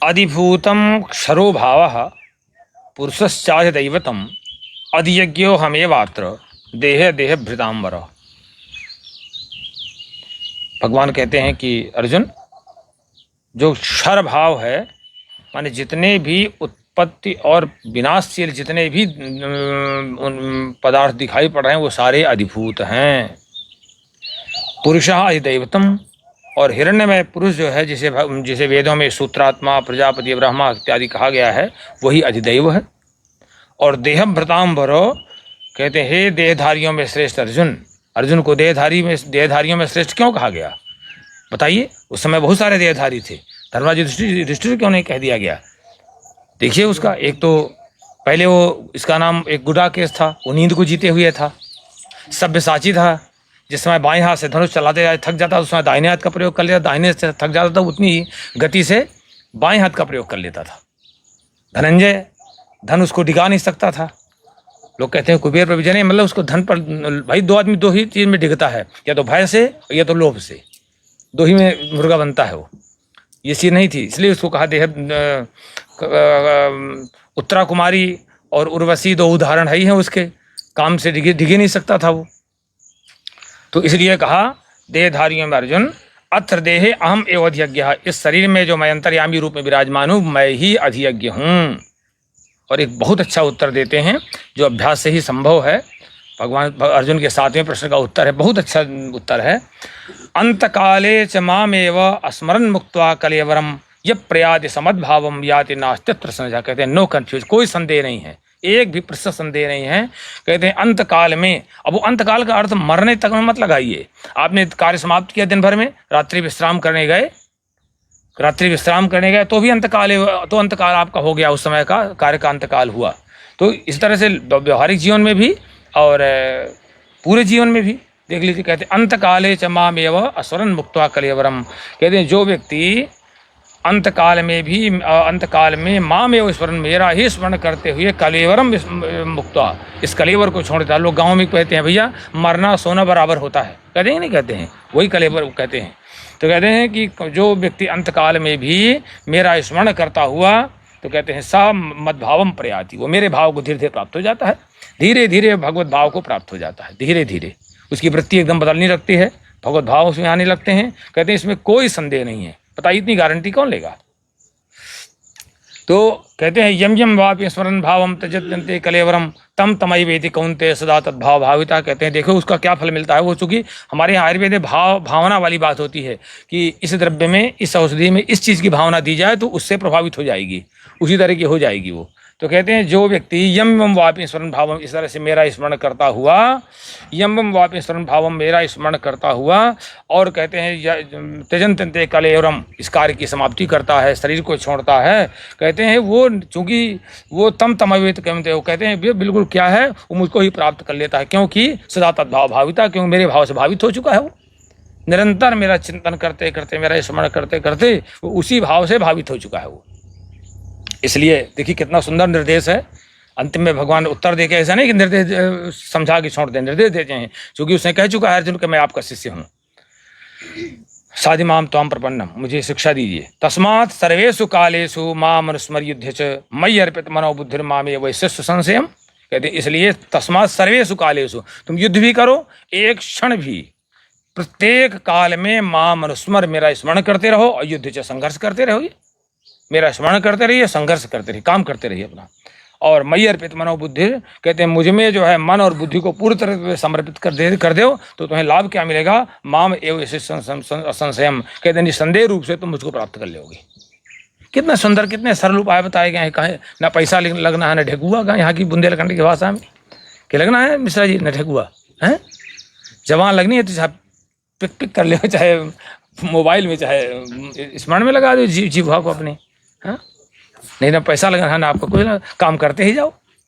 अधिभूतम क्षरो भावः पुरुषश्चाय दैवतम अधियज्ञो हमेवात्र देह देह भृतांबर। भगवान कहते हैं कि अर्जुन, जो क्षर भाव है, माने जितने भी उत्पत्ति और विनाशशील जितने भी पदार्थ दिखाई पड़ रहे हैं वो सारे अधिभूत हैं। पुरुषः अधिदैवतम, और हिरण्यमय पुरुष जो है, जिसे वेदों में सूत्रात्मा, प्रजापति, ब्रह्मा इत्यादि कहा गया है, वही अधिदैव है। और देह भृतांबरो, कहते हैं हे देहधारियों में श्रेष्ठ अर्जुन। अर्जुन को देहधारियों में श्रेष्ठ क्यों कहा गया बताइए? उस समय बहुत सारे देहधारी थे, धर्मराज युधिष्ठिर क्यों नहीं कह दिया गया? देखिए उसका एक तो पहले वो, इसका नाम एक गुडाकेश था, वो नींद को जीते हुए था। सब्यसाची था, जिस समय बाएं हाथ से धनुष चलाते थक जाता उस समय दाहिने हाथ का प्रयोग कर लेता, दाहिने से थक जाता था उतनी गति से बाएं हाथ का प्रयोग कर लेता था। धनंजय, धन उसको डिगा नहीं सकता था। लोग कहते हैं कुबेर पर विजय नहीं, मतलब उसको धन पर, भाई दो आदमी दो ही चीज में डिगता है, या तो भय से या तो लोभ से, दो ही में मुर्गा बनता है वो। ये चीज नहीं थी, इसलिए उसको कहा देह। उत्तरा कुमारी और उर्वशी दो उदाहरण है ही हैं उसके, काम से डिगे नहीं सकता था वो, तो इसलिए कहा देहधारियों में अर्जुन अत्र देहे अहम एव अधियज्ञ, इस शरीर में जो मैं अंतर्यामी रूप में विराजमान हूँ मैं ही अधियज्ञ हूँ। और एक बहुत अच्छा उत्तर देते हैं जो अभ्यास से ही संभव है। भगवान अर्जुन के 7वें प्रश्न का उत्तर है, बहुत अच्छा उत्तर है। अंतकाले च मामेव स्मरन् मुक्त्वा कलेवरम यह प्रयाति समद्भावम याति नास्त्यत्र संशयः। कहते हैं नो कंफ्यूज, कोई संदेह नहीं है, एक भी प्रतिशत संदेह नहीं है। कहते हैं अंतकाल में, अब वो अंतकाल का अर्थ मरने तक में मत लगाइए। आपने कार्य समाप्त किया दिन भर में, रात्रि विश्राम करने गए तो भी अंतकाल है, तो अंतकाल आपका हो गया, उस समय का कार्य का अंतकाल हुआ। तो इस तरह से व्यवहारिक जीवन में भी और पूरे जीवन में भी देख लीजिए। कहते हैं अंतकाले च मामेव स्मरन् मुक्त्वा कलेवरम। कहते हैं जो व्यक्ति अंतकाल में मामेव स्मरण, मेरा ही स्मरण करते हुए कलेवरम मुक्त्वा, इस कलेवर को छोड़ देता। लोग गाँव में कहते हैं भैया मरना सोना बराबर होता है, कहते हैं नहीं कहते हैं, वही कलेवर कहते हैं। तो कहते हैं कि जो व्यक्ति अंतकाल में भी मेरा स्मरण करता हुआ, तो कहते हैं सा मद्भावम प्रयाति, वो मेरे भाव को धीरे धीरे प्राप्त हो जाता है, धीरे धीरे भगवत भाव को प्राप्त हो जाता है, धीरे धीरे उसकी वृत्ति एकदम बदलने लगती है, भगवत भाव उसमें आने लगते हैं। कहते हैं इसमें कोई संदेह नहीं है। बताइए इतनी गारंटी कौन लेगा? तो कहते हैं यम यम वापि स्मरण भावम त्यजत्यन्ते कलेवरम तम तमैवेति कौन्तेय सदा तद्भाव भाविता। कहते हैं देखो उसका क्या फल मिलता है। वो चूंकि हमारे यहाँ आयुर्वेद में भावना वाली बात होती है कि इस द्रव्य में, इस औषधि में इस चीज़ की भावना दी जाए तो उससे प्रभावित हो जाएगी, उसी तरह की हो जाएगी वो। तो कहते हैं जो व्यक्ति यम यम वापि स्मरण भावम, इस तरह से मेरा स्मरण करता हुआ, यम यम वापि स्मरण भावम, मेरा स्मरण करता हुआ, और कहते हैं त्यजन्ते कलेवरम, इस कार्य की समाप्ति करता है, शरीर को छोड़ता है। कहते हैं वो चूंकि वो तम तमवेत कहते हो, कहते हैं बिल्कुल क्या है, वो मुझको ही प्राप्त कर लेता है, क्योंकि सदा तद्भाव भाविता, क्योंकि मेरे भाव से भावित हो चुका है। वो निरंतर मेरा चिंतन करते करते, मेरा स्मरण करते करते वो उसी भाव से भावित हो चुका है वो। इसलिए देखिए कितना सुंदर निर्देश है। अंतिम में भगवान उत्तर देके, ऐसा नहीं कि निर्देश समझा के छोड़ दें, निर्देश देते हैं, क्योंकि उसने कह चुका है अर्जुन कि मैं आपका शिष्य हूँ। साधिमाम त्वाम प्रपन्नम, मुझे शिक्षा दीजिए। तस्मात् सर्वेषु कालेषु माम अनुस्मर्युध्य च मयि अर्पित मनो बुद्धिर मामे वैश्यस्व संशयम। कहते इसलिए तस्मात् सर्वेषु कालेषु, तुम युद्ध भी करो, एक क्षण भी, प्रत्येक काल में माम अनुस्मर, मेरा स्मरण करते रहो, और युद्ध च, संघर्ष करते रहोगे, मेरा स्मरण करते रहिए, संघर्ष करते रहिए, काम करते रहिए अपना। और मयि अर्पित मनो बुद्धि, कहते हैं मुझ में जो है मन और बुद्धि को पूरी तरह से समर्पित कर दो तो तुम्हें लाभ क्या मिलेगा? माम एव संशयम, कहते हैं निसंदेह रूप से तुम मुझको प्राप्त कर लोगे। कितना सुंदर, कितने सरल उपाय बताए गए हैं। कहे ना पैसा लगना है, न ढेकुआ, कहाँ यहाँ की बुंदेलखंड की भाषा में क्या लगना है मिश्रा जी, न ढेकुआ है। जवान लगनी है तो चाहे पिक पिक कर ले, चाहे मोबाइल में, चाहे स्मरण में लगा दो जीवा को अपने, हाँ नहीं ना पैसा लगना है ना आपको, कोई ना काम करते ही जाओ।